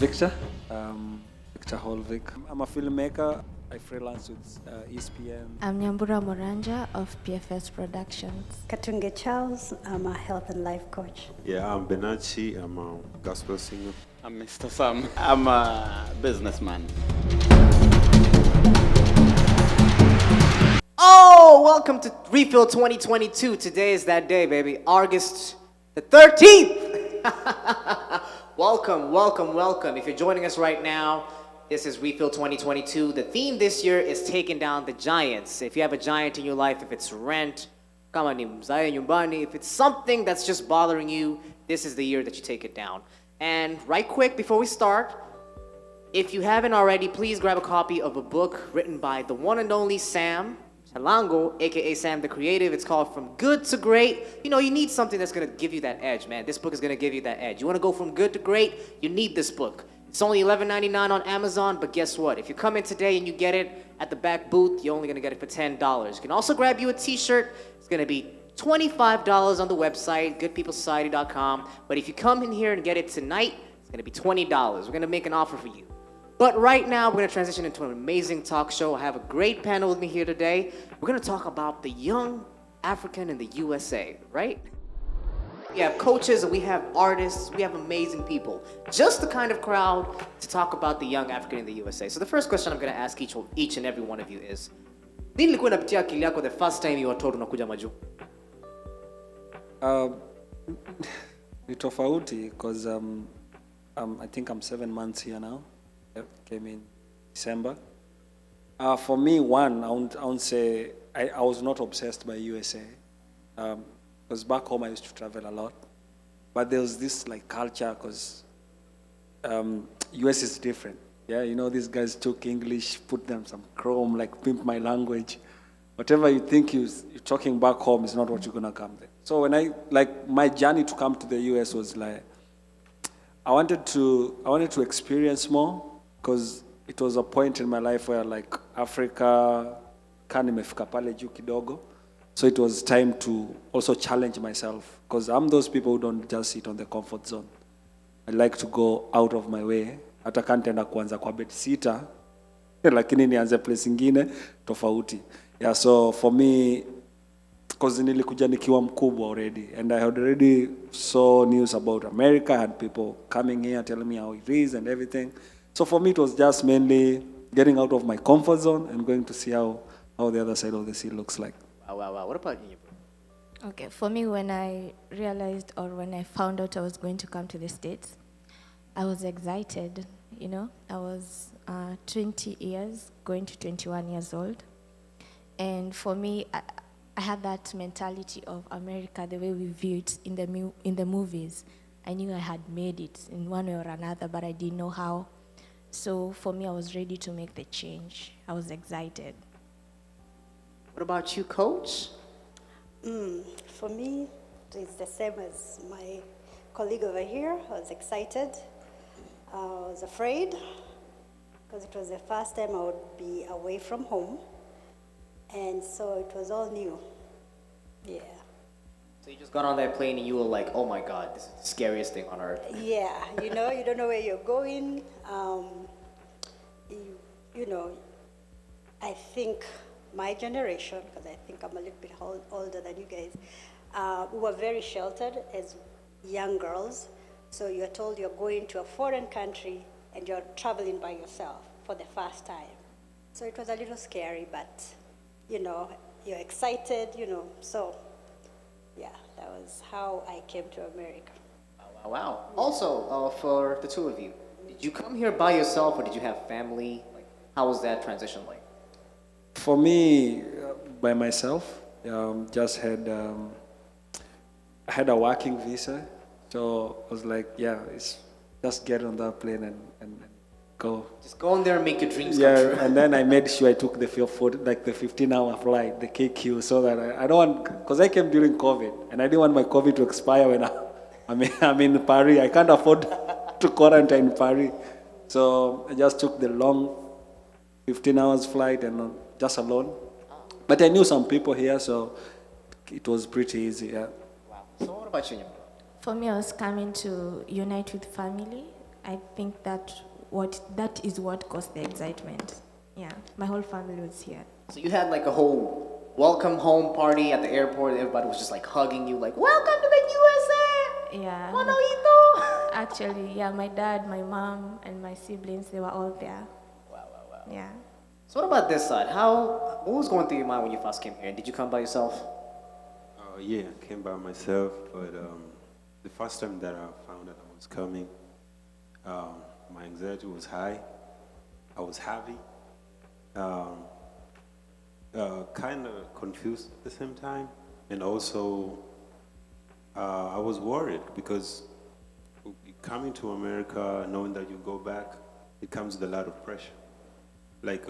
Victor, Victor Holvik. I'm a filmmaker. I freelance with ESPN. I'm Nyambura Moranja of PFS Productions. Katunge Charles, I'm a health and life coach. Yeah, I'm Benachi, I'm a gospel singer. I'm Mr. Sam. I'm a businessman. Oh, welcome to Refill 2022. Today is that day, baby. August the 13th. Welcome. If you're joining us right now, this is Refill 2022. The theme this year is taking down the giants. If you have a giant in your life, if it's rent, kama ni mzae nyumbani, if it's something that's just bothering you, this is the year that you take it down. And right quick, before we start, if you haven't already, please grab a copy of a book written by the one and only Sam Chalango, aka Sam the Creative. It's called From Good to Great. You know, you need something that's gonna give you that edge, man. This book is gonna give you that edge. You wanna go from good to great, you need this book. It's only $11.99 on Amazon, but guess what? If you come in today and you get it at the back booth, you're only gonna get it for $10. You can also grab you a t-shirt. It's gonna be $25 on the website, goodpeoplesociety.com. But if you come in here and get it tonight, it's gonna be $20. We're gonna make an offer for you. But right now, we're going to transition into an amazing talk show. I have a great panel with me here today. We're going to talk about the young African in the USA, right? We have coaches and we have artists. We have amazing people. Just the kind of crowd to talk about the young African in the USA. So the first question I'm going to ask each and every one of you is, nini ilikuwa inapitia akili yako the first time you were told unakuja Maju? Ni tofauti because I think I'm 7 months here now. Yep, came in December. For me, one, I won't say I was not obsessed by USA. Because back home I used to travel a lot. But there was this like culture because US is different. Yeah, you know, these guys took English, put them some chrome, like pimp my language. Whatever you think you're talking back home is not what you're gonna come there. So when my journey to come to the US was like, I wanted to experience more. Because it was a point in my life where like Africa nimefika pale juu kidogo. So it was time to also challenge myself. Because I'm those people who don't just sit on the comfort zone. I like to go out of my way. Hata kantenda kuanza kwa bed sitter. Lakini nianze place ingine tofauti. Yeah, so for me, because nilikuja nikiwa mkubwa already. And I had already saw news about America. I had people coming here telling me how it is and everything. So for me, it was just mainly getting out of my comfort zone and going to see how the other side of the sea looks like. Wow. What about you? Okay, for me, when I realized or when I found out I was going to come to the States, I was excited, you know. I was 20 years, going to 21 years old. And for me, I had that mentality of America, the way we view it in the movies. I knew I had made it in one way or another, but I didn't know how. So for me, I was ready to make the change. I was excited. What about you, Coach? For me, it's the same as my colleague over here. I was excited. I was afraid because it was the first time I would be away from home. And so it was all new. Yeah. So you just got on that plane and you were like, oh my God, this is the scariest thing on earth. Yeah, you know, you don't know where you're going. You know, I think my generation, because I think I'm a little bit older than you guys, we were very sheltered as young girls. So you're told you're going to a foreign country and you're traveling by yourself for the first time. So it was a little scary, but, you know, you're excited, you know, so yeah, that was how I came to America. Wow. Also, for the two of you, did you come here by yourself or did you have family? Like, how was that transition like? For me, by myself, just had I had a working visa, so I was like, yeah, it's just get on that plane and go. Just go in there and make your dreams come true. Yeah, and then I made sure I took the 15-hour flight, the KQ, so that I don't want, because I came during COVID, and I didn't want my COVID to expire when I'm in Paris. I can't afford to quarantine in Paris. So I just took the long 15 hours flight and just alone. But I knew some people here, so it was pretty easy, yeah. Wow. So what about you, Nyambura? For me, I was coming to unite with family. I think that is what caused the excitement. Yeah, my whole family was here. So you had like a whole welcome home party at the airport. Everybody was just like hugging you, like, welcome to the USA! Yeah. Monoito! Actually, yeah, my dad, my mom, and my siblings, they were all there. Wow, wow, wow. Yeah. So what about this side? What was going through your mind when you first came here? Did you come by yourself? Yeah, I came by myself, but the first time that I found that I was coming, my anxiety was high. I was heavy, kind of confused at the same time, and also I was worried because coming to America, knowing that you go back, it comes with a lot of pressure. Like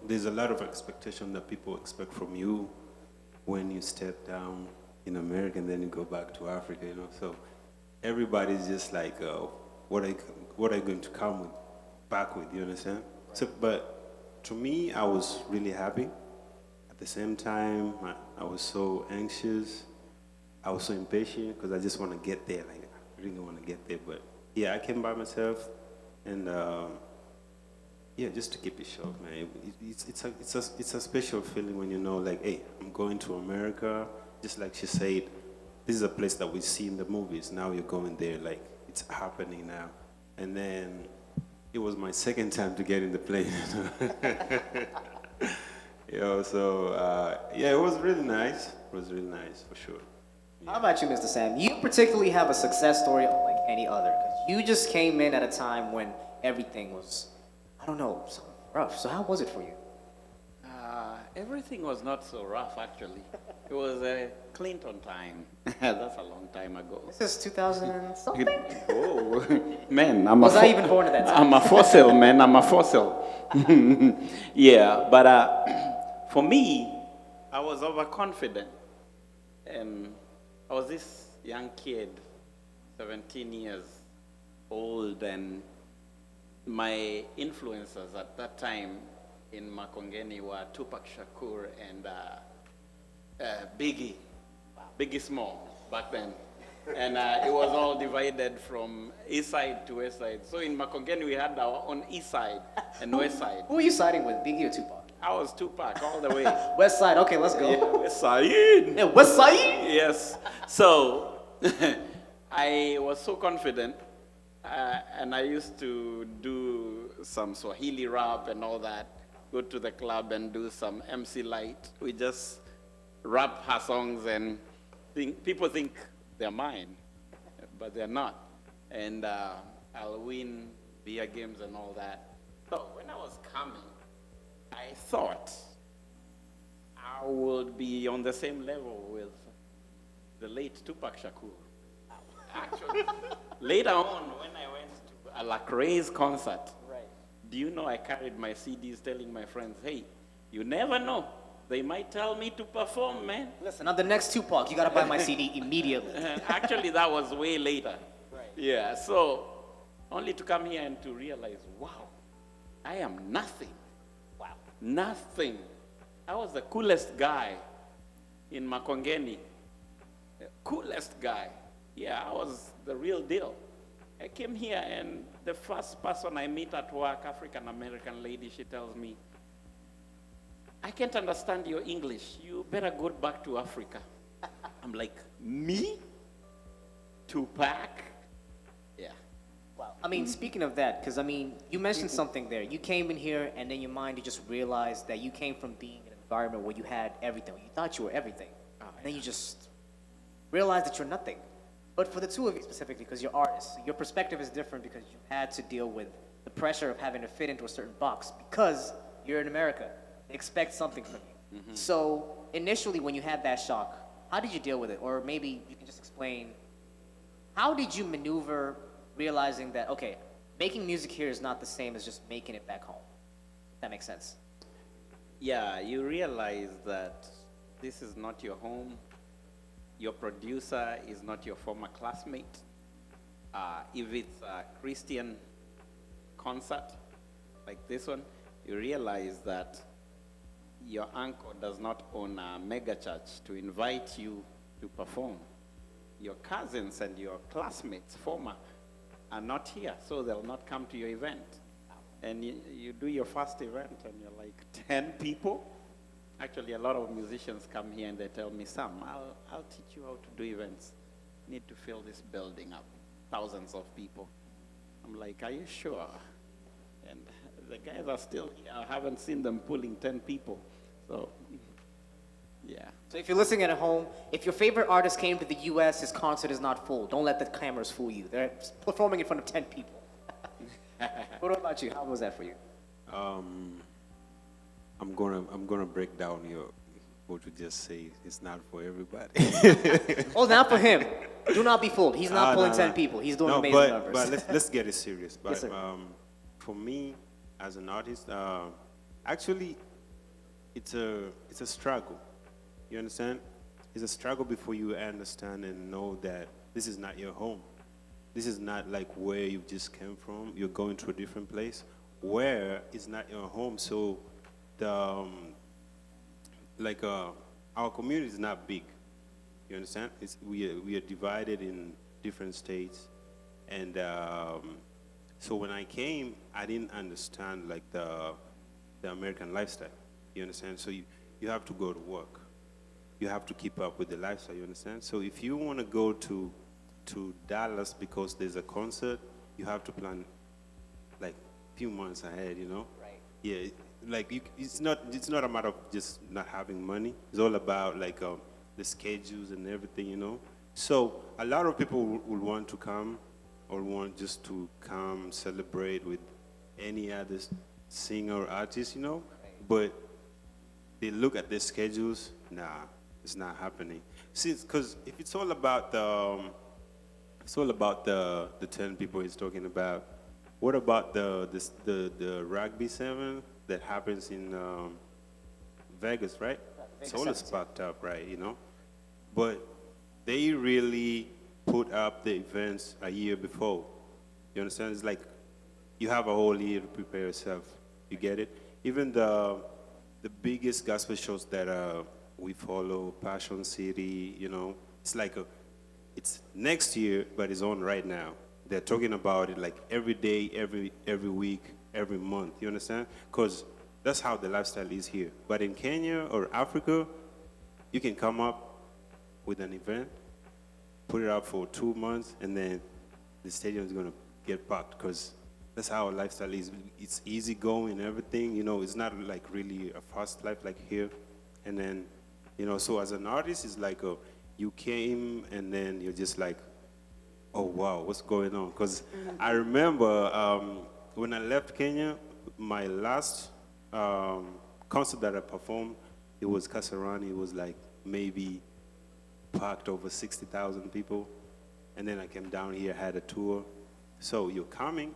there's a lot of expectation that people expect from you when you step down in America and then you go back to Africa, you know. So everybody's just like, what are you going to come with, back with? You understand? So, but to me, I was really happy. At the same time, I was so anxious. I was so impatient because I just want to get there. Like I really want to get there. But yeah, I came by myself, and yeah, just to keep it short, man. It's a special feeling when you know, like, hey, I'm going to America. Just like she said, this is a place that we see in the movies. Now you're going there, like it's happening now. And then it was my second time to get in the plane. You know, so yeah, it was really nice. It was really nice for sure. How about you, Mr. Sam? You particularly have a success story unlike any other, because you just came in at a time when everything was, I don't know, so rough. So how was it for you? Everything was not so rough, actually. It was a Clinton time. That's a long time ago. This is 2000 and something? Oh, man, Was I even born at that time? I'm a fossil, man. I'm a fossil. Yeah, but for me, I was overconfident. I was this young kid, 17 years old, and my influencers at that time in Makongeni were Tupac Shakur and Biggie. Biggie Small back then. And it was all divided from east side to west side. So in Makongeni we had our own east side and west side. Who are you siding with, Biggie or Tupac? I was Tupac all the way. West side, okay, let's go. Yeah, west side. Yeah, West side? Yes. So I was so confident, and I used to do some Swahili rap and all that. Go to the club and do some MC Light. We just rap her songs and people think they're mine, but they're not. And I'll win beer games and all that. So when I was coming, I thought I would be on the same level with the late Tupac Shakur. Actually, later on, when I went to a Lecrae's concert, do you know I carried my CDs telling my friends, hey, you never know. They might tell me to perform, man. Listen, I'm the next Tupac. You gotta buy my CD immediately. Actually, that was way later. Right. Yeah, so only to come here and to realize, wow, I am nothing. Wow. Nothing. I was the coolest guy in Makongeni. Coolest guy. Yeah, I was the real deal. I came here and the first person I meet at work, African-American lady, she tells me, I can't understand your English. You better go back to Africa. I'm like, me? Tupac? Yeah. Wow. I mean, speaking of that, because I mean, you mentioned something there. You came in here and then your mind, you just realized that you came from being in an environment where you had everything. You thought you were everything. And then you just realized that you're nothing. But for the two of you specifically, because you're artists, your perspective is different because you had to deal with the pressure of having to fit into a certain box because you're in America. They expect something from you. Mm-hmm. So initially when you had that shock, how did you deal with it? Or maybe you can just explain, how did you maneuver realizing that, okay, making music here is not the same as just making it back home? If that makes sense. Yeah, you realize that this is not your home. Your producer is not your former classmate. If it's a Christian concert like this one, you realize that your uncle does not own a mega church to invite you to perform. Your cousins and your classmates, former, are not here, so they'll not come to your event. And you do your first event, and you're like 10 people. Actually, a lot of musicians come here and they tell me, Sam, I'll teach you how to do events. Need to fill this building up, thousands of people. I'm like, are you sure? And the guys are still here. I haven't seen them pulling 10 people. So, yeah. So if you're listening at home, if your favorite artist came to the U.S., his concert is not full. Don't let the cameras fool you. They're performing in front of 10 people. What about you? How was that for you? I'm gonna break down what you just say. It's not for everybody. Oh, not for him. Do not be fooled. He's not pulling No, 10 no. people. He's doing No, amazing numbers. but let's get it serious. But Yes, sir. for me, as an artist, actually, it's a struggle. You understand? It's a struggle before you understand and know that this is not your home. This is not like where you just came from. You're going to a different place where it's not your home. So the our community is not big. You understand? We are divided in different states, and so when I came, I didn't understand like the American lifestyle. You understand? So you have to go to work. You have to keep up with the lifestyle. You understand? So if you want to go to Dallas because there's a concert, you have to plan like a few months ahead. You know? Right. Yeah. It's not a matter of just not having money. It's all about like the schedules and everything, you know. So a lot of people will want to come or want just to come celebrate with any other singer or artist, you know. But they look at their schedules. Nah, it's not happening. See, because if it's all about the 10 people he's talking about. What about the rugby 7 that happens in Vegas, right? Vegas It's always 17. packed up, right? You know, but they really put up the events a year before. You understand? It's like you have a whole year to prepare yourself. You get it? Even the biggest gospel shows that we follow, Passion City, you know, it's like it's next year, but it's on right now. They're talking about it like every day, every week, every month. You understand? Because that's how the lifestyle is here. But in Kenya or Africa, you can come up with an event, put it up for 2 months, and then the stadium is going to get packed because that's how our lifestyle is. It's easy going and everything. You know, it's not like really a fast life like here. And then, you know, so as an artist, it's like you came and then you're just like, oh, wow, what's going on? Because I remember when I left Kenya, my last concert that I performed, it was Kasarani. It was like maybe packed over 60,000 people. And then I came down here, had a tour. So you're coming.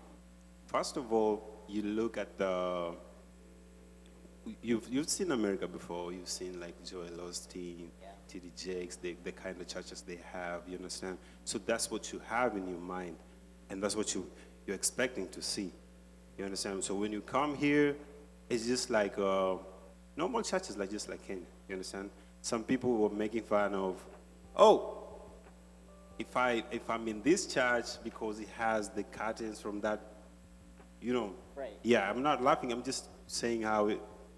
First of all, you look at you've seen America before. You've seen like Joel Osteen, T.D. Jakes, the kind of churches they have, you understand? So that's what you have in your mind, and that's what you're expecting to see, you understand? So when you come here, it's just like normal churches, like just like Kenya, you understand? Some people were making fun of, oh, if I'm in this church because it has the curtains from that, you know, Right. yeah, I'm not laughing, I'm just saying how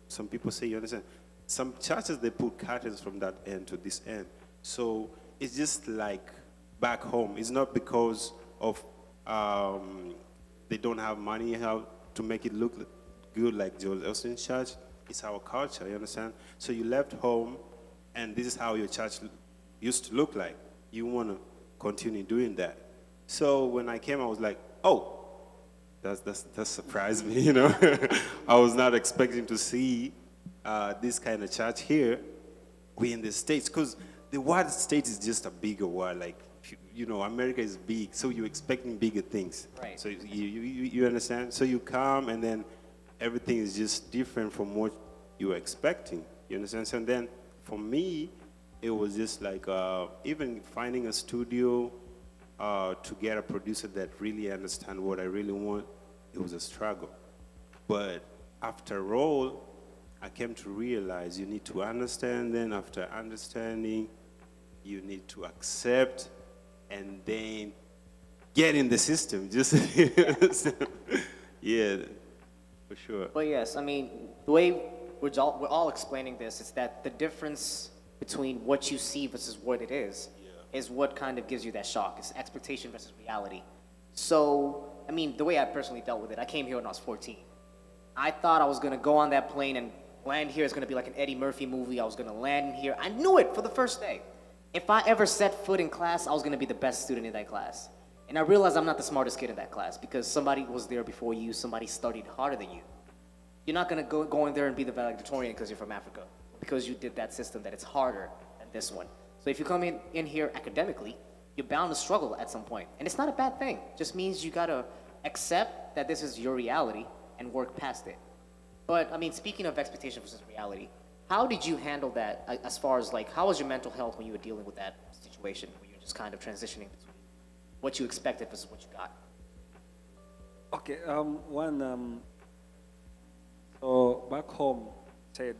some people say, you understand? Some churches, they put curtains from that end to this end. So it's just like back home. It's not because of they don't have money how to make it look good like Joel Osteen's church. It's our culture, you understand? So you left home, and this is how your church used to look like. You want to continue doing that. So when I came, I was like, oh, that surprised me, you know. I was not expecting to see this kind of church here. We in the States, because the word States is just a bigger word. Like, you know, America is big, so you're expecting bigger things. Right. So you understand? So you come, and then everything is just different from what you were expecting. You understand? So then, for me, it was just like even finding a studio to get a producer that really understands what I really want. It was a struggle. But after all, I came to realize you need to understand, then after understanding, you need to accept, and then get in the system. Just yeah, for sure. But yes, I mean, the way we're all explaining this is that the difference between what you see versus what it is what kind of gives you that shock. It's expectation versus reality. So, I mean, the way I personally dealt with it, I came here when I was 14. I thought I was gonna go on that plane and land here. It's gonna be like an Eddie Murphy movie. I was gonna land in here. I knew it for the first day. If I ever set foot in class, I was gonna be the best student in that class. And I realized I'm not the smartest kid in that class because somebody was there before you, somebody studied harder than you. You're not gonna go in there and be the valedictorian because you're from Africa, because you did that system that it's harder than this one. So if you come in here academically, you're bound to struggle at some point. And it's not a bad thing. It just means you gotta accept that this is your reality and work past it. But I mean, speaking of expectation versus reality, how did you handle that as far as like, how was your mental health when you were dealing with that situation where you're just kind of transitioning between what you expected versus what you got? Okay, so back home, said,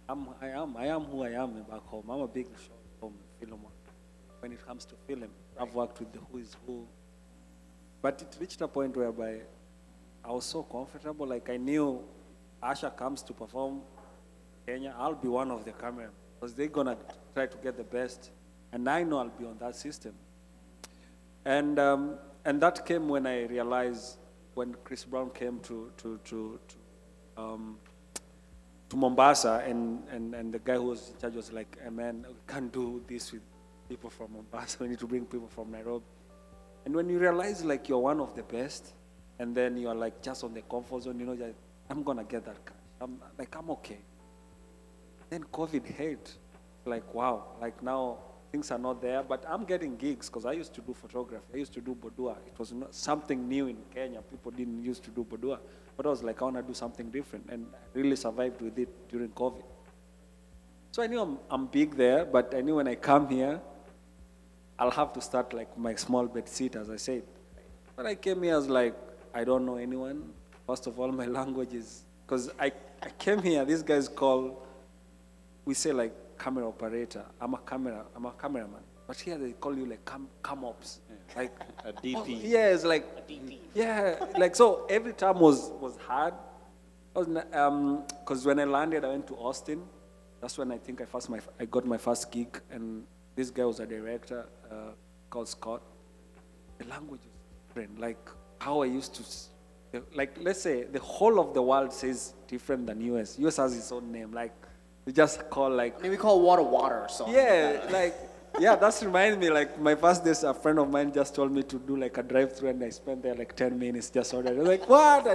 I am who I am back home. I'm a big short film film. When it comes to film, I've worked with the who is who. But it reached a point whereby I was so comfortable, like I knew Asha comes to perform Kenya, I'll be one of the cameramen because they're gonna try to get the best, and I know I'll be on that system. And that came when I realized when Chris Brown came to Mombasa, and the guy who was in charge was like, hey man, we can't do this with people from Mombasa. We need to bring people from Nairobi. And when you realize like you're one of the best, and then you're like just on the comfort zone, you know, like, I'm gonna get that cash. I'm okay. Then COVID hit. Like, wow, like now things are not there, but I'm getting gigs because I used to do photography. I used to do boudoir. It was not something new in Kenya. People didn't used to do boudoir. But I was like, I want to do something different, and I really survived with it during COVID. So I knew I'm big there, but I knew when I come here, I'll have to start like my small bed seat, as I said. But I came here, I was like, I don't know anyone. First of all, my language is, because I came here, these guys call, we say like camera operator. I'm a cameraman. But here they call you like cam ops. Like A DP. oh, yeah, it's like A DP. yeah, like so every time was hard. Because when I landed, I went to Austin. That's when I think I got my first gig, and this guy was a director called Scott. The language was different. Like how I used to, like let's say the whole of the world says different than US. US has its own name. Like we just call like I mean, we call water or something. yeah, like yeah. That's reminds me. Like my first days, a friend of mine just told me to do like a drive-through, and I spent there like 10 minutes just ordering. I was like, what?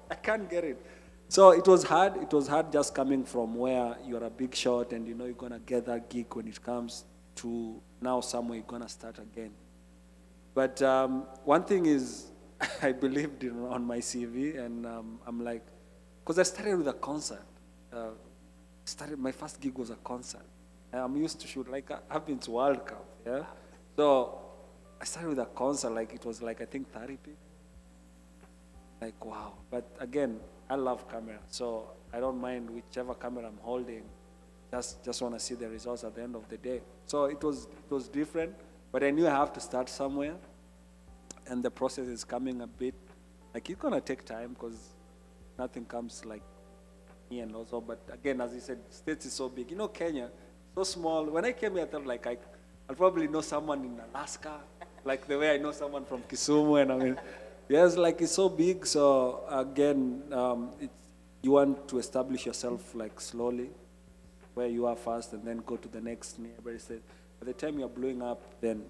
I can't get it. So it was hard. It was hard just coming from where you're a big shot and you know you're gonna get that gig when it comes to now somewhere you're gonna start again. But one thing is, I believed on my CV, and I'm like, because I started with a concert. My first gig was a concert. I'm used to shoot, like I've been to World Cup, yeah? So I started with a concert, like it was like, I think 30 people. Like, wow. But again, I love camera, so I don't mind whichever camera I'm holding. Just want to see the results at the end of the day. So it was different, but I knew I have to start somewhere, and the process is coming a bit, like it's gonna take time because nothing comes like me and also, but again, as you said, States is so big. You know, Kenya, so small. When I came here, I thought like I'll probably know someone in Alaska, like the way I know someone from Kisumu, and I mean, yes, like it's so big. So again, you want to establish yourself like slowly, where you are first, and then go to the next neighbor state. By the time you're blowing up, then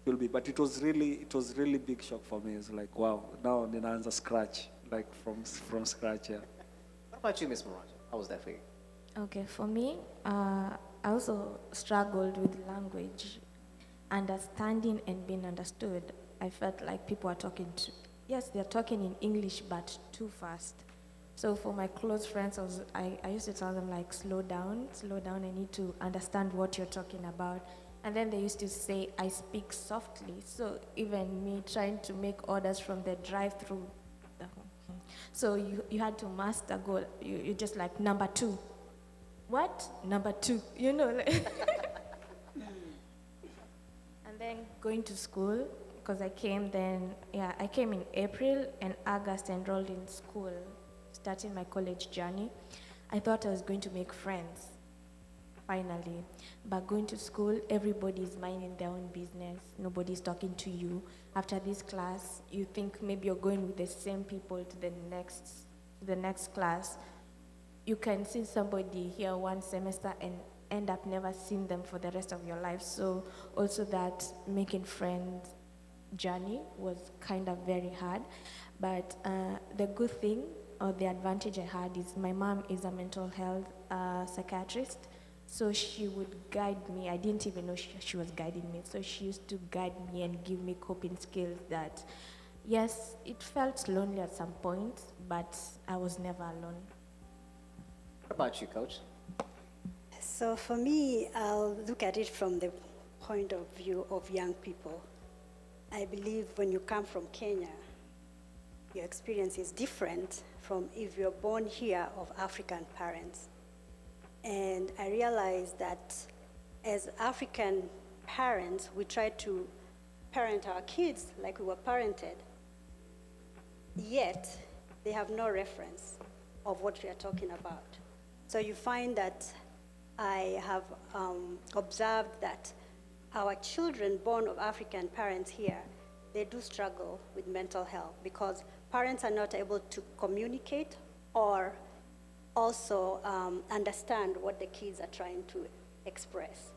it will be. But it was really big shock for me. It's like, wow, now the answer scratch, like from scratch, yeah. What about you, Miss Moranja? How was that for you? Okay, for me, I also struggled with language, understanding and being understood. I felt like people are talking yes, they're talking in English, but too fast. So for my close friends, I used to tell them like, slow down, I need to understand what you're talking about. And then they used to say, I speak softly. So even me trying to make orders from the drive-through, so you had to master go, you just like, number 2. What? Number 2, you know. Like and then going to school because I came then, yeah, I came in April and August enrolled in school, starting my college journey. I thought I was going to make friends, finally. But going to school, everybody's minding their own business. Nobody's talking to you. After this class, you think maybe you're going with the same people to the next class. You can see somebody here one semester and end up never seeing them for the rest of your life. So also that making friends journey was kind of very hard. But the good thing or the advantage I had is my mom is a mental health psychiatrist. So she would guide me. I didn't even know she was guiding me. So she used to guide me and give me coping skills that, yes, it felt lonely at some point, but I was never alone. What about you, Coach? So for me, I'll look at it from the point of view of young people. I believe when you come from Kenya, your experience is different from if you're born here of African parents. And I realized that as African parents, we try to parent our kids like we were parented, yet they have no reference of what we are talking about. So you find that I have observed that our children born of African parents here, they do struggle with mental health because parents are not able to communicate or also understand what the kids are trying to express.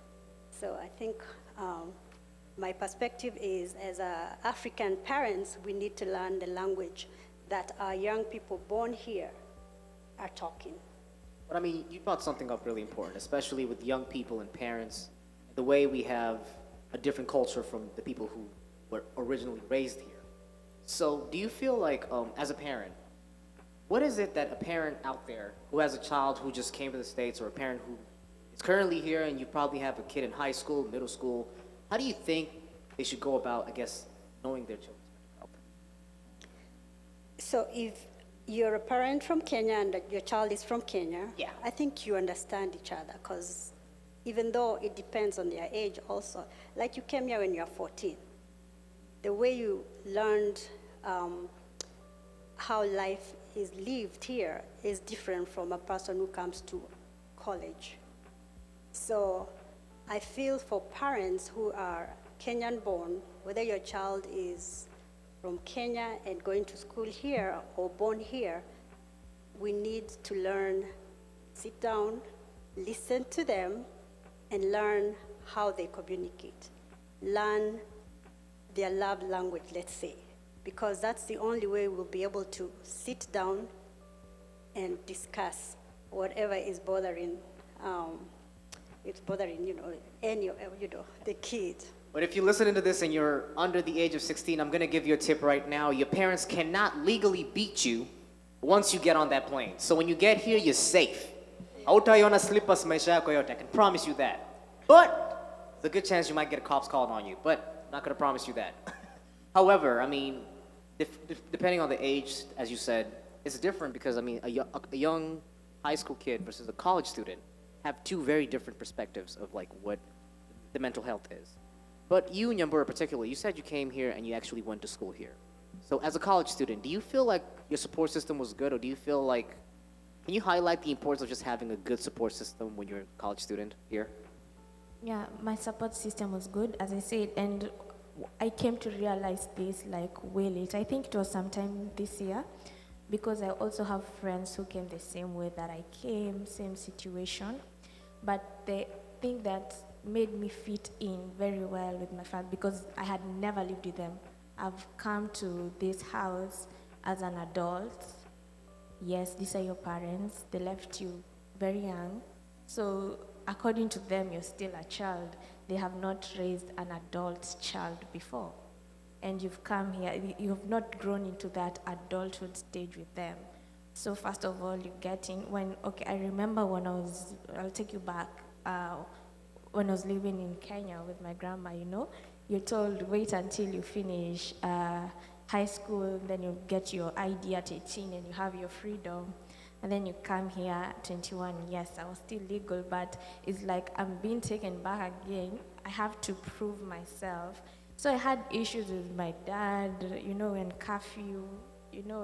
So I think my perspective is, as African parents, we need to learn the language that our young people born here are talking. But I mean, you brought something up really important, especially with young people and parents, the way we have a different culture from the people who were originally raised here. So do you feel like, as a parent, what is it that a parent out there who has a child who just came to the States, or a parent who is currently here and you probably have a kid in high school, middle school, how do you think they should go about, I guess, knowing their children's mental health? So if you're a parent from Kenya and your child is from Kenya, Yeah. I think you understand each other, because even though it depends on their age also, like you came here when you were 14, the way you learned how life is lived here is different from a person who comes to college. So I feel for parents who are Kenyan born, whether your child is from Kenya and going to school here or born here, we need to learn, sit down, listen to them, and learn how they communicate. Learn their love language, let's say, because that's the only way we'll be able to sit down and discuss whatever is bothering, the kid. But if you're listening to this and you're under the age of 16, I'm gonna give you a tip right now. Your parents cannot legally beat you once you get on that plane. So when you get here, you're safe. Hautaiona slippers maisha yako yote, I can promise you that. But there's a good chance you might get a cops called on you, but I'm not gonna promise you that. However, I mean, depending on the age, as you said, it's different because, I mean, a young high school kid versus a college student have two very different perspectives of like what the mental health is. But you, Nyambura, particularly, you said you came here and you actually went to school here. So as a college student, do you feel like your support system was good, or do you feel like, can you highlight the importance of just having a good support system when you're a college student here? Yeah, my support system was good, as I said, and I came to realize this like way late. I think it was sometime this year, because I also have friends who came the same way that I came, same situation. But the thing that made me fit in very well with my family, because I had never lived with them. I've come to this house as an adult. Yes, these are your parents. They left you very young. So according to them, you're still a child. They have not raised an adult child before. And you've come here, you have not grown into that adulthood stage with them. So first of all, you get in, I remember when I'll take you back, when I was living in Kenya with my grandma, you're told wait until you finish high school, then you get your ID at 18 and you have your freedom. And then you come here at 21. Yes, I was still legal, but it's like I'm being taken back again. I have to prove myself. So I had issues with my dad, when curfew,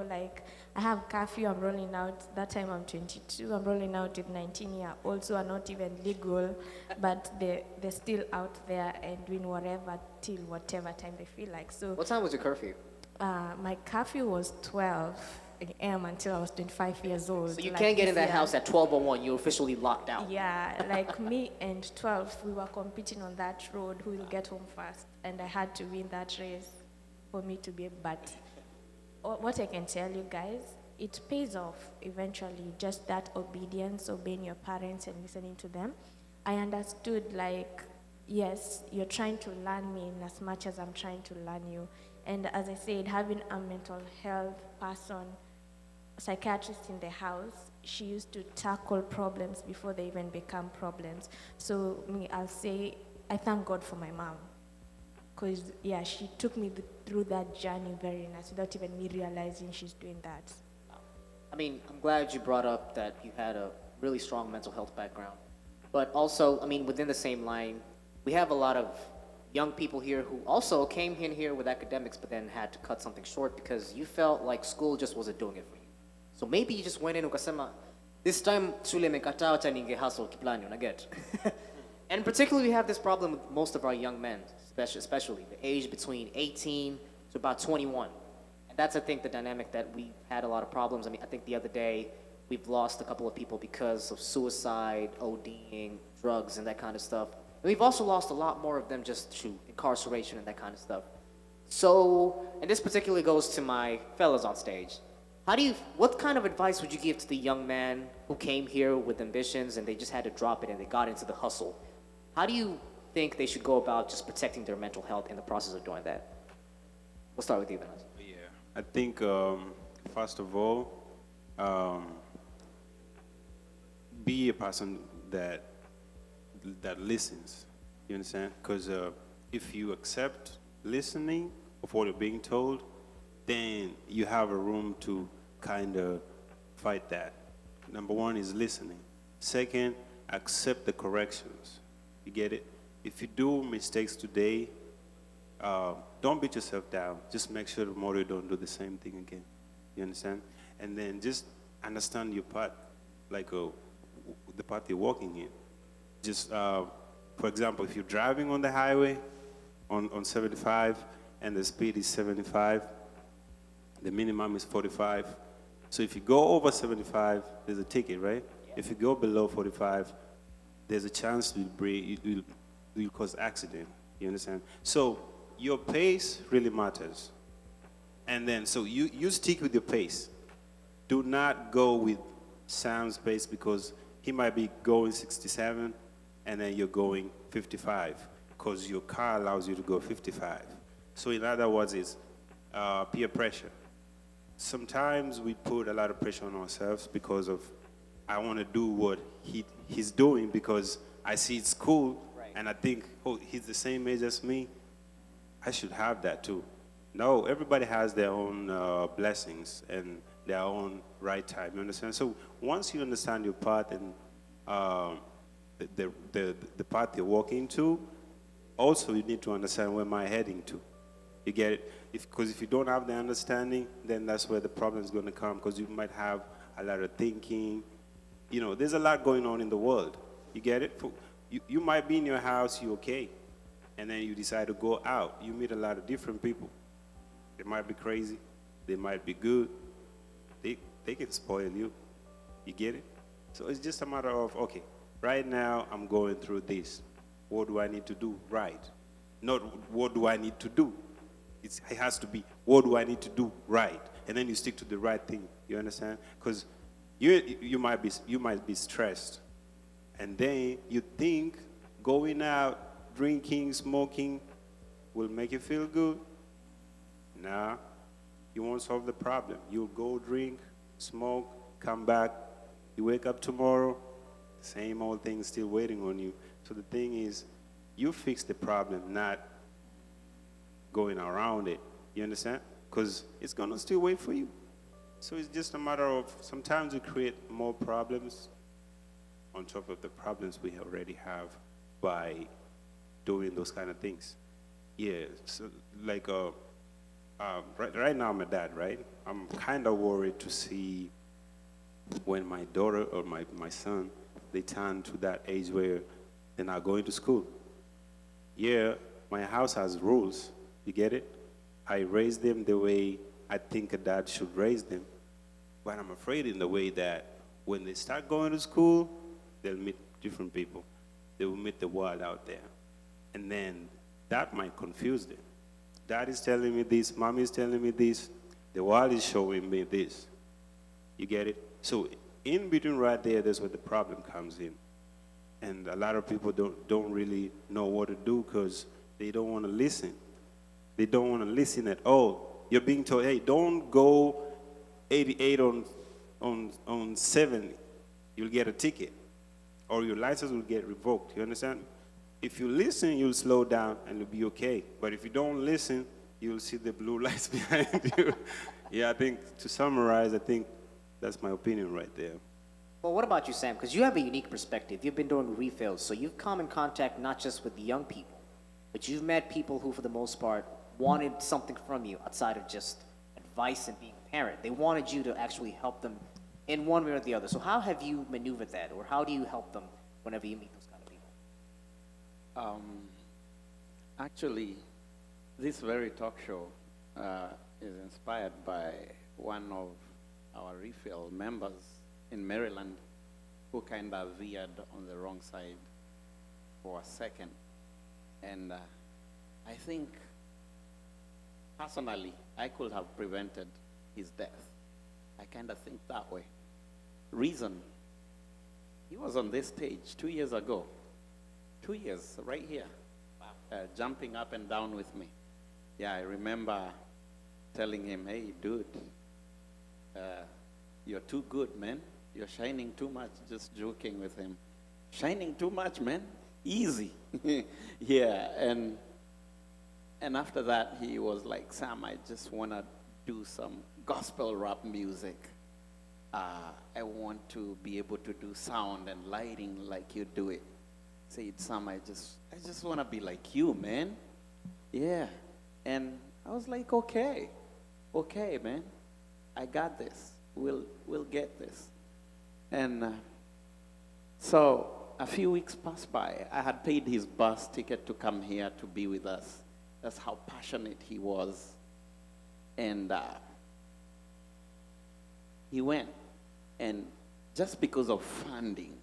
like I have curfew, I'm rolling out, that time I'm 22, I'm rolling out with 19-year-olds who are not even legal, but they're still out there and doing whatever till whatever time they feel like. So What time was your curfew? my curfew was 12 a.m. until I was 25 years old. So you like can't get this in that year. house at 12:01. You're officially locked out. Yeah, like me and 12, we were competing on that road who will get home first, and I had to win that race for me to be. But what I can tell you guys, it pays off eventually. Just that obedience, obeying your parents and listening to them. I understood, like, yes, you're trying to learn me in as much as I'm trying to learn you. And as I said, having a mental health person, psychiatrist in the house, she used to tackle problems before they even become problems. So I'll say I thank God for my mom, because yeah, she took me through that journey very nice without even me realizing she's doing that. I mean, I'm glad you brought up that you had a really strong mental health background. But also, I mean, within the same line, we have a lot of young people here who also came in here with academics but then had to cut something short because you felt like school just wasn't doing it for you. So maybe you just went in ukasema, this time shule imekataa acha ninge hustle kiplani, una get? And particularly we have this problem with most of our young men, especially the age between 18 to about 21. And that's, I think, the dynamic that we've had a lot of problems. I mean, I think the other day we've lost a couple of people because of suicide, ODing, drugs, and that kind of stuff. And we've also lost a lot more of them just to incarceration and that kind of stuff. So, and this particularly goes to my fellas on stage. What kind of advice would you give to the young man who came here with ambitions and they just had to drop it and they got into the hustle? How do you think they should go about just protecting their mental health in the process of doing that? We'll start with you, Vanessa. Yeah, I think first of all, be a person that listens. You understand? Because if you accept listening of what you're being told, then you have a room to kind of fight that. Number one is listening. Second, accept the corrections. You get it? If you do mistakes today, don't beat yourself down. Just make sure tomorrow you don't do the same thing again. You understand? And then just understand your part, like the path you're walking in. Just, for example, if you're driving on the highway on 75 and the speed is 75, the minimum is 45. So if you go over 75, there's a ticket, right? Yeah. If you go below 45, there's a chance you'll cause accident. You understand? So your pace really matters. And then, so you stick with your pace. Do not go with Sam's pace because he might be going 67 and then you're going 55 because your car allows you to go 55. So in other words, it's peer pressure. Sometimes we put a lot of pressure on ourselves because of, I want to do what he's doing because I see it's cool, right. And I think, oh, he's the same age as me, I should have that too. No, everybody has their own blessings and their own right time, you understand? So once you understand your path and the path you're walking to, also you need to understand where am I heading to. You get it? Because if you don't have the understanding, then that's where the problem is going to come, because you might have a lot of thinking. You know, there's a lot going on in the world. You get it? You might be in your house, you're okay, and then you decide to go out. You meet a lot of different people. They might be crazy. They might be good. They can spoil you. You get it? So it's just a matter of, okay, right now I'm going through this. What do I need to do right? Not what do I need to do. It has to be, what do I need to do right? And then you stick to the right thing. You understand? Because you might be stressed, and then you think going out, drinking, smoking will make you feel good. Nah, you won't solve the problem. You'll go drink, smoke, come back. You wake up tomorrow, same old thing still waiting on you. So the thing is, you fix the problem, not going around it. You understand? Because it's going to still wait for you. So it's just a matter of, sometimes we create more problems on top of the problems we already have by doing those kind of things. Yeah, so like right now I'm a dad, right? I'm kind of worried to see when my daughter or my son, they turn to that age where they're not going to school. Yeah, my house has rules. You get it? I raise them the way I think a dad should raise them. But I'm afraid in the way that when they start going to school, they'll meet different people. They will meet the world out there. And then that might confuse them. Dad is telling me this, mom is telling me this, the world is showing me this. You get it? So in between right there, that's where the problem comes in. And a lot of people don't really know what to do because they don't want to listen. They don't want to listen at all. You're being told, hey, don't go 88 on 70. You'll get a ticket. Or your license will get revoked. You understand? If you listen, you'll slow down and you'll be okay. But if you don't listen, you'll see the blue lights behind you. Yeah, I think to summarize, I think that's my opinion right there. Well, what about you, Sam? Because you have a unique perspective. You've been doing refills, so you've come in contact not just with the young people, but you've met people who, for the most part, wanted something from you outside of just advice and being a parent. They wanted you to actually help them in one way or the other. So how have you maneuvered that, or how do you help them whenever you meet those kind of people? Actually, this very talk show is inspired by one of our refill members in Maryland who kind of veered on the wrong side for a second. And I think, personally, I could have prevented his death. I kind of think that way. Reason, he was on this stage 2 years ago. 2 years, right here, jumping up and down with me. Yeah, I remember telling him, hey, dude, you're too good, man. You're shining too much, just joking with him. Shining too much, man. Easy. Yeah, and after that, he was like, Sam, I just want to do some gospel rap music. I want to be able to do sound and lighting like you do it. I said, Sam, I just want to be like you, man. Yeah. And I was like, okay, man. I got this. We'll get this. And so a few weeks passed by. I had paid his bus ticket to come here to be with us. That's how passionate he was. And he went. And just because of funding,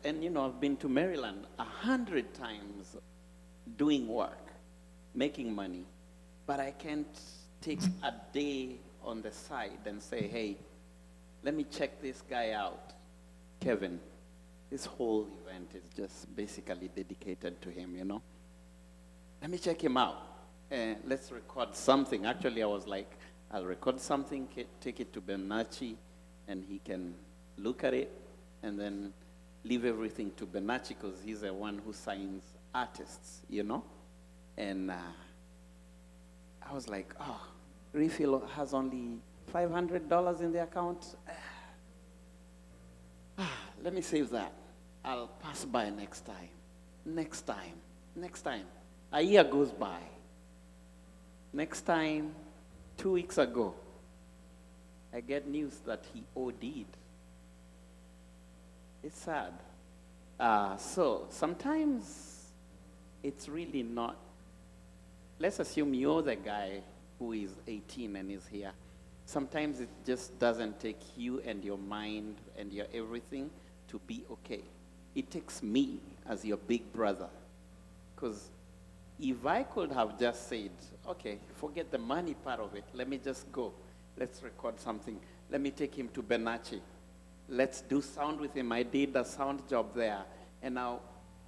and I've been to Maryland 100 times doing work, making money, but I can't take a day on the side and say, hey, let me check this guy out. Kevin, this whole event is just basically dedicated to him, Let me check him out. Let's record something. Actually, I was like, I'll record something, take it to Benachi, and he can look at it, and then leave everything to Benachi because he's the one who signs artists, And I was like, oh, Refill has only $500 in the account. Let me save that. I'll pass by next time. A year goes by. Next time, 2 weeks ago, I get news that he OD'd. It's sad. So sometimes it's really not. Let's assume you're the guy who is 18 and is here. Sometimes it just doesn't take you and your mind and your everything to be okay. It takes me as your big brother. Because if I could have just said, okay, forget the money part of it, let me just go. Let's record something. Let me take him to Benachi. Let's do sound with him. I did a sound job there. And now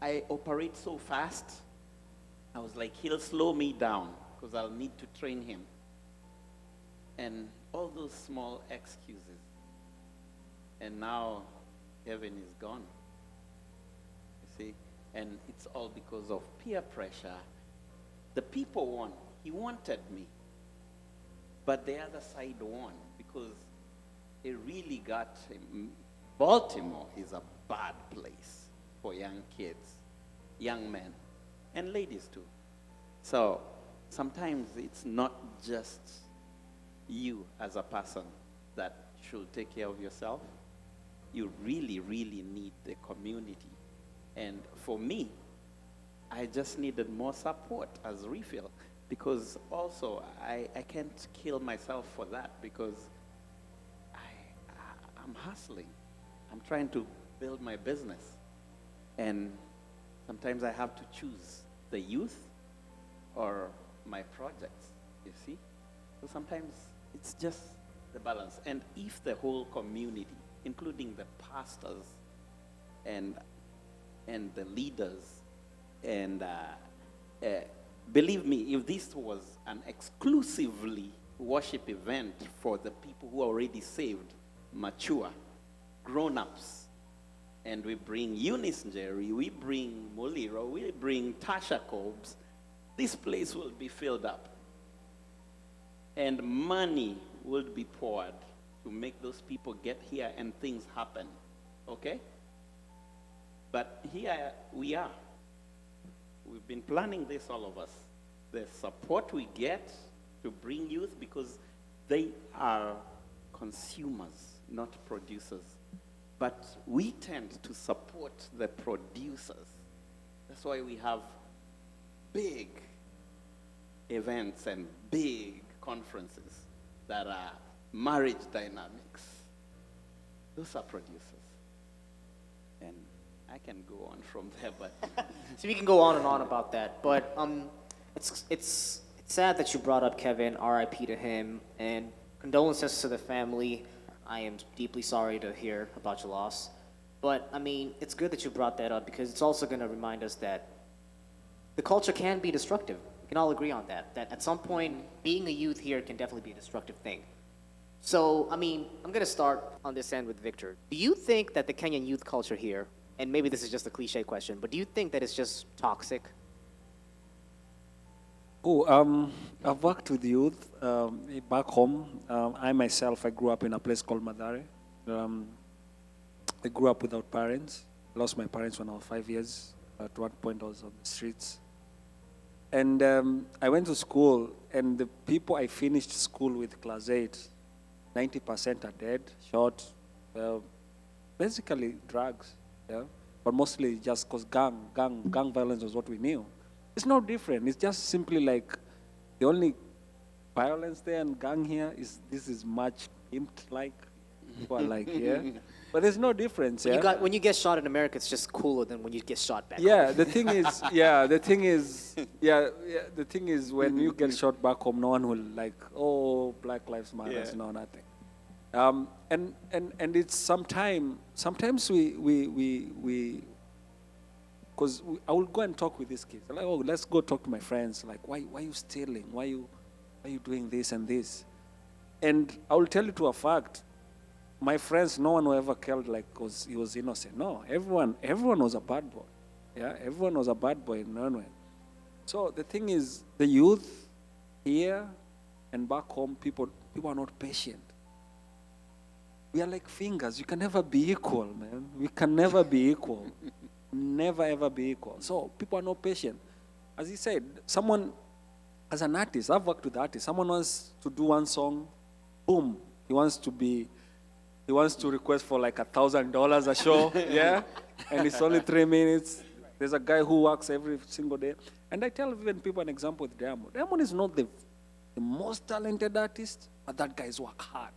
I operate so fast. I was like, he'll slow me down because I'll need to train him. And all those small excuses. And now Kevin is gone. You see? And it's all because of peer pressure. The people won. He wanted me. But the other side won because it really got him. Baltimore is a bad place for young kids, young men, and ladies too. So sometimes it's not just you as a person that should take care of yourself. You really, really need the community. And for me, I just needed more support as refill, because also I can't kill myself for that, because I'm hustling. I'm trying to build my business. And sometimes I have to choose the youth or my projects, you see? So sometimes it's just the balance. And if the whole community, including the pastors and the leaders, and believe me, if this was an exclusively worship event for the people who are already saved, mature, grown-ups, and we bring Eunice Njeri, we bring Muliro, we bring Tasha Cobbs, this place will be filled up. And money will be poured to make those people get here and things happen. Okay? But here we are. We've been planning this, all of us. The support we get to bring youth, because they are consumers, not producers. But we tend to support the producers. That's why we have big events and big conferences that are marriage dynamics. Those are producers. And I can go on from there, but So we can go on and on about that, but it's sad that you brought up Kevin. R.I.P. to him, and condolences to the family. I am deeply sorry to hear about your loss, but I mean, it's good that you brought that up, because it's also going to remind us that the culture can be destructive. We can all agree on that. That at some point, being a youth here can definitely be a destructive thing. So, I mean, I'm going to start on this end with Victor. Do you think that the Kenyan youth culture here, and maybe this is just a cliche question, but do you think that it's just toxic? I've worked with youth back home. I myself, I grew up in a place called Madare. I grew up without parents. I lost my parents when I was 5 years. At one point, I was on the streets. And I went to school, and the people I finished school with, class 8, 90% are dead, shot, basically drugs, yeah? But mostly just because gang violence was what we knew. It's no different. It's just simply like the only violence there and gang here is this is much imp-like. People are like, yeah. But there's no difference, yeah. When you get shot in America, it's just cooler than when you get shot back Yeah, home. the thing is, when you get shot back home, no one will like, oh, Black Lives Matter, Yeah. no, nothing. And it's sometimes we because I will go and talk with these kids. Like, oh, let's go talk to my friends. Like, why are you stealing? Why are you doing this and this? And I will tell you to a fact, my friends, no one who ever killed like because he was innocent. No, everyone was a bad boy. Yeah, everyone was a bad boy in one way. So the thing is, the youth here and back home, people are not patient. We are like fingers. You can never be equal, man. We can never be equal. Never ever be equal. So people are not patient. As he said, someone, as an artist, I've worked with artists. Someone wants to do one song, boom, he wants to request for like $1,000 a show, yeah? And it's only 3 minutes. There's a guy who works every single day. And I tell even people an example with Diamond. Diamond is not the most talented artist, but that guy's work hard.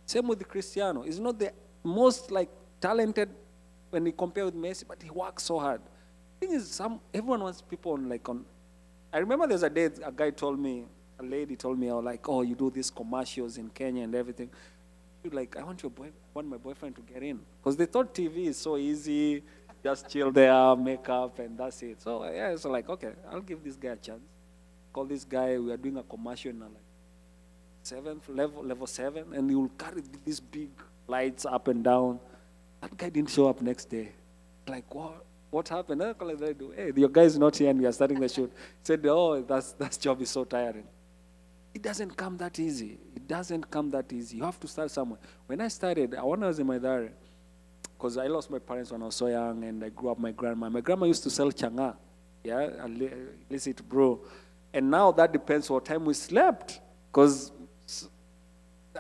Same with Cristiano. He's not the most like talented when he compare with Messi, but he works so hard. The thing is, everyone wants people on. I remember there's a day a lady told me, oh, you do these commercials in Kenya and everything. Like, I want my boyfriend to get in, because they thought TV is so easy, just chill there, make up, and that's it. So yeah, it's like, okay, I'll give this guy a chance. Call this guy. We are doing a commercial in level 7, and he will carry these big lights up and down. That guy didn't show up next day. Like, what happened? Hey, your guy is not here and we are starting the shoot. He said, oh, that job is so tiring. It doesn't come that easy. You have to start somewhere. When I started, when I was in Maidare, because I lost my parents when I was so young, and I grew up with my grandma. My grandma used to sell changa. yeah, illicit brew. And now that depends what time we slept, because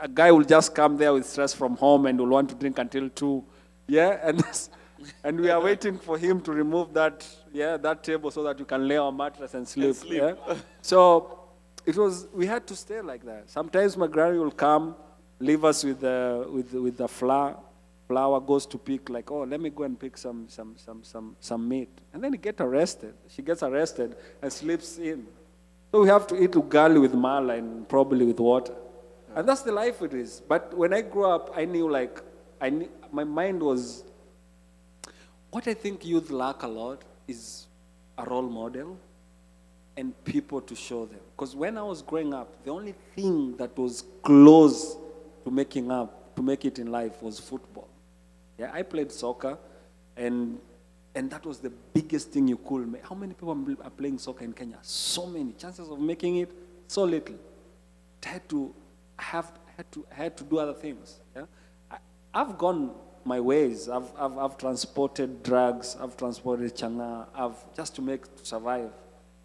a guy will just come there with stress from home and will want to drink until 2, yeah, and we are waiting for him to remove that, yeah, that table so that you can lay on mattress and sleep. Yeah? So we had to stay like that. Sometimes my granny will come, leave us with the flour, goes to pick, like, oh, let me go and pick some meat, and then she gets arrested and sleeps in. So we have to eat ugali with mala and probably with water. And that's the life it is. But when I grew up, I knew, my mind was, what I think youth lack a lot is a role model and people to show them. Because when I was growing up, the only thing that was close to make it in life was football. Yeah, I played soccer, and that was the biggest thing you could make. How many people are playing soccer in Kenya? So many. Chances of making it, so little. I had to do other things. Yeah? I've gone my ways. I've transported drugs. I've transported chana. Just to survive.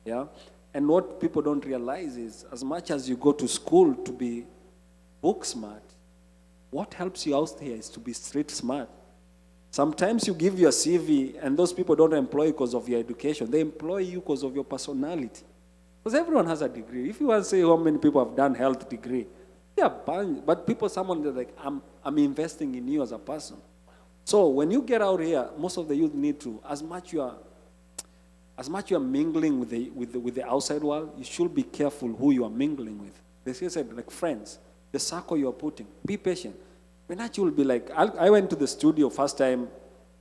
Yeah. And what people don't realize is, as much as you go to school to be book smart, what helps you out here is to be street smart. Sometimes you give your CV, and those people don't employ you because of your education. They employ you because of your personality. Because everyone has a degree. If you want to say how many people have done health degree, yeah, but someone is like, I'm investing in you as a person. So when you get out here, most of the youth need to, as much you are mingling with the outside world, you should be careful who you are mingling with. They said, like friends, the circle you are putting, be patient. When you will be like, I went to the studio first time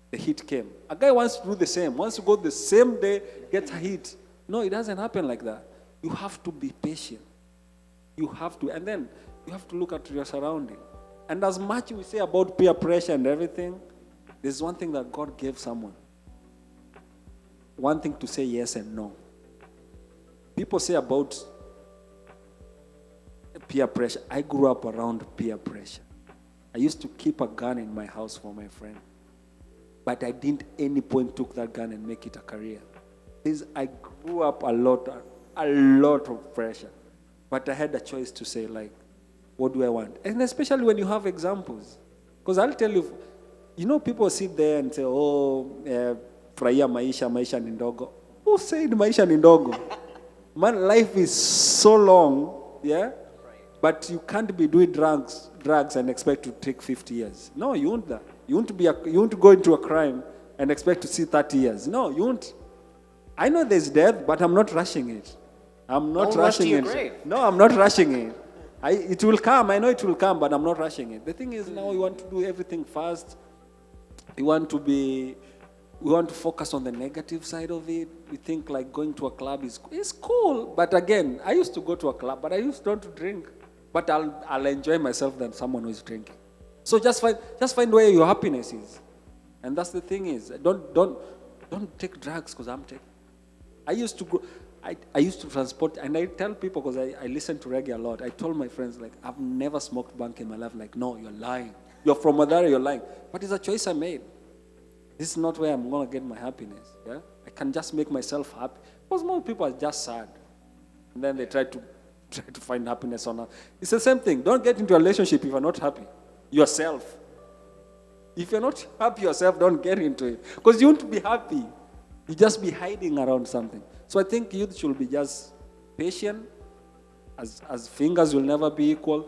the heat came. A guy wants to do the same, wants to go the same day, get a heat. No, it doesn't happen like that. You have to be patient. You have to, and then you have to look at your surrounding. And as much we say about peer pressure and everything, there's one thing that God gave someone. One thing to say yes and no. People say about peer pressure. I grew up around peer pressure. I used to keep a gun in my house for my friend. But I didn't at any point took that gun and make it a career. I grew up a lot of pressure. But I had a choice to say, like, what do I want? And especially when you have examples. Because I'll tell you, people sit there and say, furahia maisha ni ndogo. Who said maisha ni ndogo? Man, life is so long, yeah? But you can't be doing drugs and expect to take 50 years. No, you won't that. You won't go into a crime and expect to see 30 years. No, you won't. I know there's death, but I'm not rushing it. I'm not rushing it. Grave. No, I'm not rushing it. It will come. I know it will come, but I'm not rushing it. The thing is, now we want to do everything fast. We want to focus on the negative side of it. We think like going to a club is cool. But again, I used to go to a club, but I used not to drink. But I'll enjoy myself than someone who is drinking. So just find where your happiness is. And that's the thing is, don't take drugs because I'm taking. I used to transport, and I tell people, because I listen to reggae a lot, I told my friends, like, I've never smoked bunk in my life. Like, no, you're lying. You're from Madara, you're lying. But it's a choice I made. This is not where I'm going to get my happiness. Yeah, I can just make myself happy. Because most people are just sad. And then they try to find happiness on that. It's the same thing. Don't get into a relationship if you're not happy. Yourself. If you're not happy yourself, don't get into it. Because you won't be happy. You just be hiding around something. So I think youth should be just patient. As fingers will never be equal.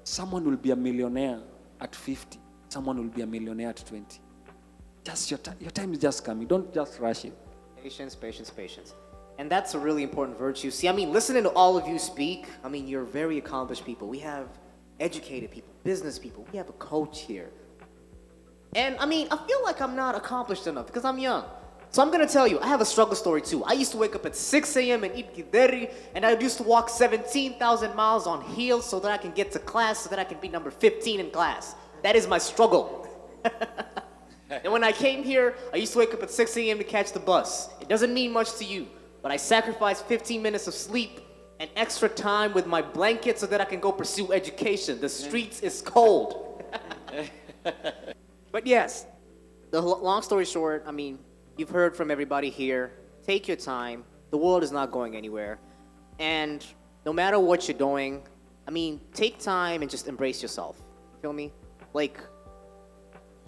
Someone will be a millionaire at 50. Someone will be a millionaire at 20. Just your time is just coming. Don't just rush it. Patience. And that's a really important virtue. See, listening to all of you speak, you're very accomplished people. We have educated people, business people. We have a coach here. And I feel like I'm not accomplished enough because I'm young. So I'm going to tell you, I have a struggle story too. I used to wake up at 6 a.m. and eat gideri, and I used to walk 17,000 miles on heels so that I can get to class, so that I can be number 15 in class. That is my struggle. And when I came here, I used to wake up at 6 a.m. to catch the bus. It doesn't mean much to you, but I sacrificed 15 minutes of sleep and extra time with my blanket so that I can go pursue education. The streets is cold. But yes, the long story short, you've heard from everybody here. Take your time. The world is not going anywhere. And no matter what you're doing, I mean, take time and just embrace yourself. Feel me? Like,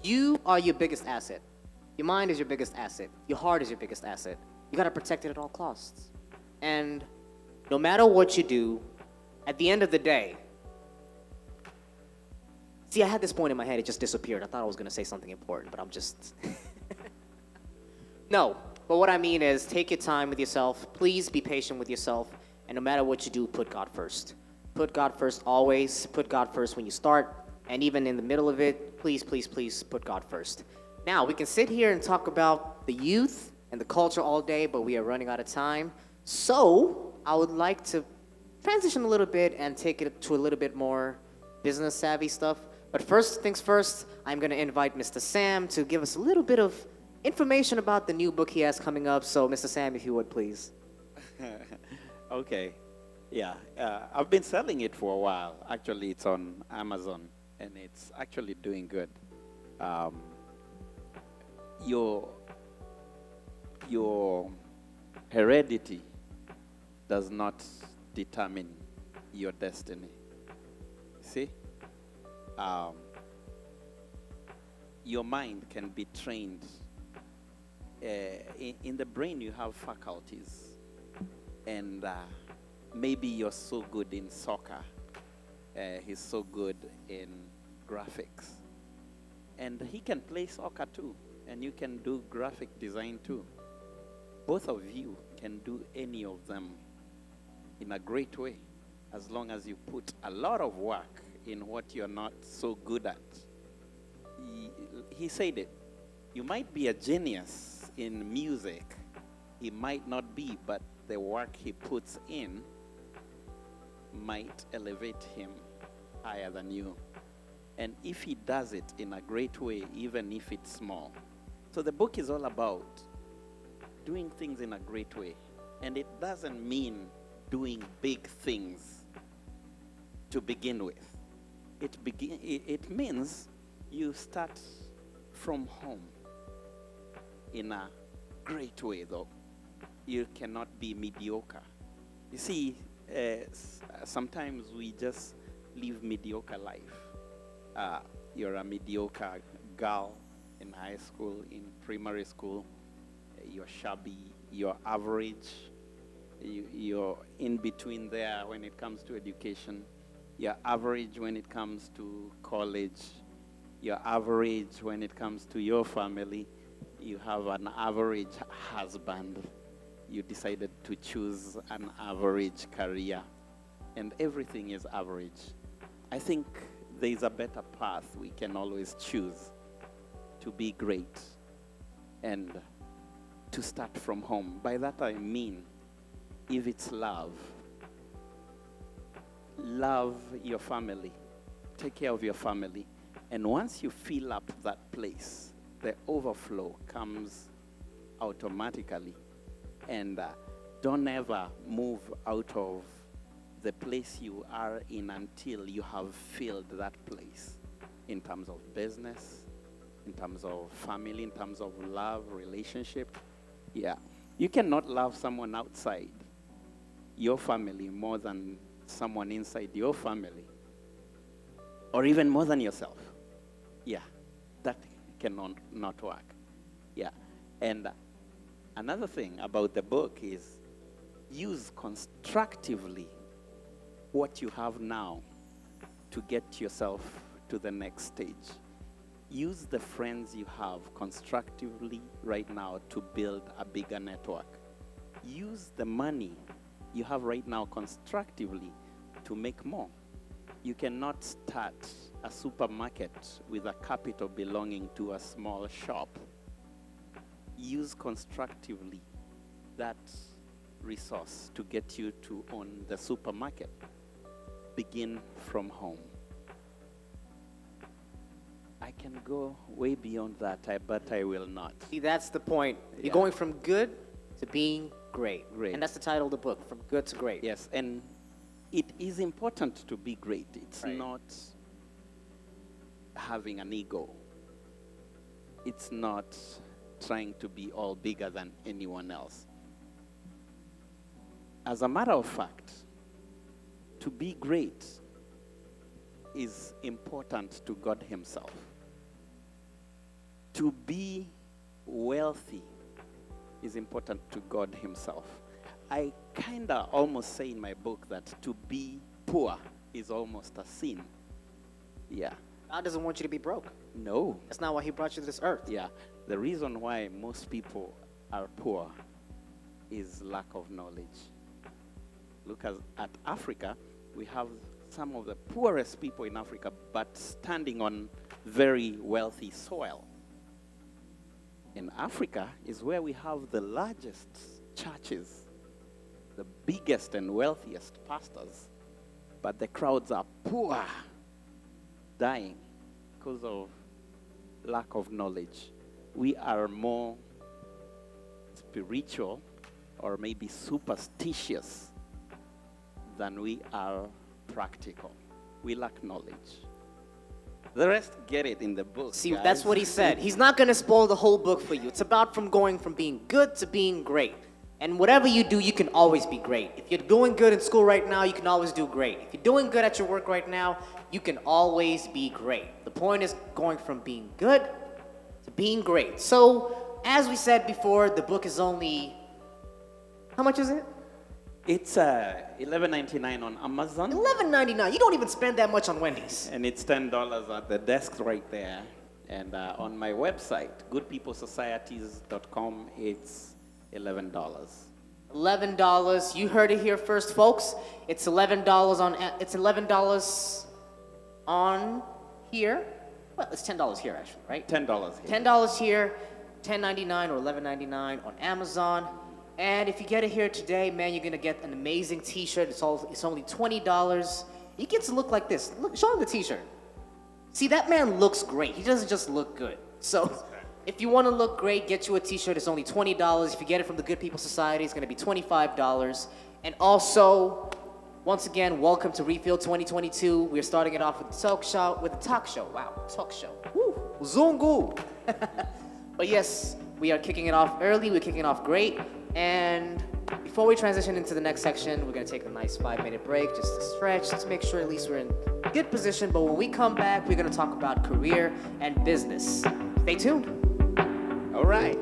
you are your biggest asset. Your mind is your biggest asset. Your heart is your biggest asset. You gotta protect it at all costs. And no matter what you do, at the end of the day, see, I had this point in my head, it just disappeared. I thought I was gonna say something important, but I'm just. No, but what I mean is take your time with yourself. Please be patient with yourself. And no matter what you do, put God first. Put God first always. Put God first when you start. And even in the middle of it, please, please, please put God first. Now, we can sit here and talk about the youth and the culture all day, but we are running out of time. So, I would like to transition a little bit and take it to a little bit more business savvy stuff. But first things first, I'm going to invite Mr. Sam to give us a little bit of information about the new book he has coming up. So, Mr. Sam, if you would, please. Okay. Yeah. I've been selling it for a while. Actually, it's on Amazon, and it's actually doing good. Your heredity does not determine your destiny. See? Your mind can be trained. In the brain, you have faculties. And maybe you're so good in soccer. He's so good in graphics. And he can play soccer too. And you can do graphic design too. Both of you can do any of them in a great way, as long as you put a lot of work in what you're not so good at. He said it. You might be a genius in music. He might not be, but the work he puts in might elevate him higher than you. And if he does it in a great way, even if it's small. So the book is all about doing things in a great way. And it doesn't mean doing big things to begin with. It means you start from home in a great way, though. You cannot be mediocre. You see, sometimes we just live mediocre life. You're a mediocre girl in high school, in primary school. You're shabby, you're average. You're in between there when it comes to education. You're average when it comes to college. You're average when it comes to your family. You have an average husband. You decided to choose an average career. And everything is average. I think there is a better path we can always choose to be great and to start from home. By that I mean, if it's love your family, take care of your family. And once you fill up that place, the overflow comes automatically. And don't ever move out of the place you are in until you have filled that place in terms of business, in terms of family, in terms of love, relationship. Yeah. You cannot love someone outside your family more than someone inside your family, or even more than yourself. Yeah. That cannot not work. Yeah. And another thing about the book is use constructively what you have now to get yourself to the next stage. Use the friends you have constructively right now to build a bigger network. Use the money you have right now constructively to make more. You cannot start a supermarket with a capital belonging to a small shop. Use constructively that resource to get you to own the supermarket. Begin from home. I can go way beyond that, but I will not. See, that's the point. Yeah. You're going from good to being great. Great. And that's the title of the book, From Good to Great. Yes, and it is important to be great. It's Right. not having an ego. It's not trying to be all bigger than anyone else. As a matter of fact, to be great is important to God Himself. To be wealthy is important to God Himself. I kind of almost say in my book that to be poor is almost a sin. Yeah. God doesn't want you to be broke. No. That's not why He brought you to this earth. Yeah. The reason why most people are poor is lack of knowledge. Look at Africa, we have some of the poorest people in Africa, but standing on very wealthy soil. In Africa is where we have the largest churches, the biggest and wealthiest pastors, but the crowds are poor, dying because of lack of knowledge. We are more spiritual or maybe superstitious than we are practical. We lack knowledge. The rest get it in the book. See, guys. that's what he said. He's not going to spoil the whole book for you. It's about from going from being good to being great. And whatever you do, you can always be great. If you're doing good in school right now, you can always do great. If you're doing good at your work right now, you can always be great. The point is going from being good to being great. So, as we said before, the book is only, how much is it? It's $11.99 on Amazon. $11.99. You don't even spend that much on Wendy's. And it's $10 at the desk right there. And on my website, goodpeoplesocieties.com, it's $11. $11. You heard it here first, folks. It's $11 on. It's $11 on here. Well, it's $10 here actually, right? $10 here. $10 here, $10.99 or $11.99 on Amazon. And if you get it here today, man, you're gonna get an amazing T-shirt. It's only $20. You get to look like this. Look, show him the T-shirt. See, that man looks great. He doesn't just look good. So, if you want to look great, get you a T-shirt. It's only $20. If you get it from the Good People Society, it's gonna be $25. And also, once again, welcome to Refill 2022. We're starting it off with a talk show. Wow, talk show. Woo, Zungu. But yes, we are kicking it off early. We're kicking it off great. And before we transition into the next section, we're gonna take a nice 5-minute break just to stretch, just make sure at least we're in good position. But when we come back, we're gonna talk about career and business. Stay tuned. All right.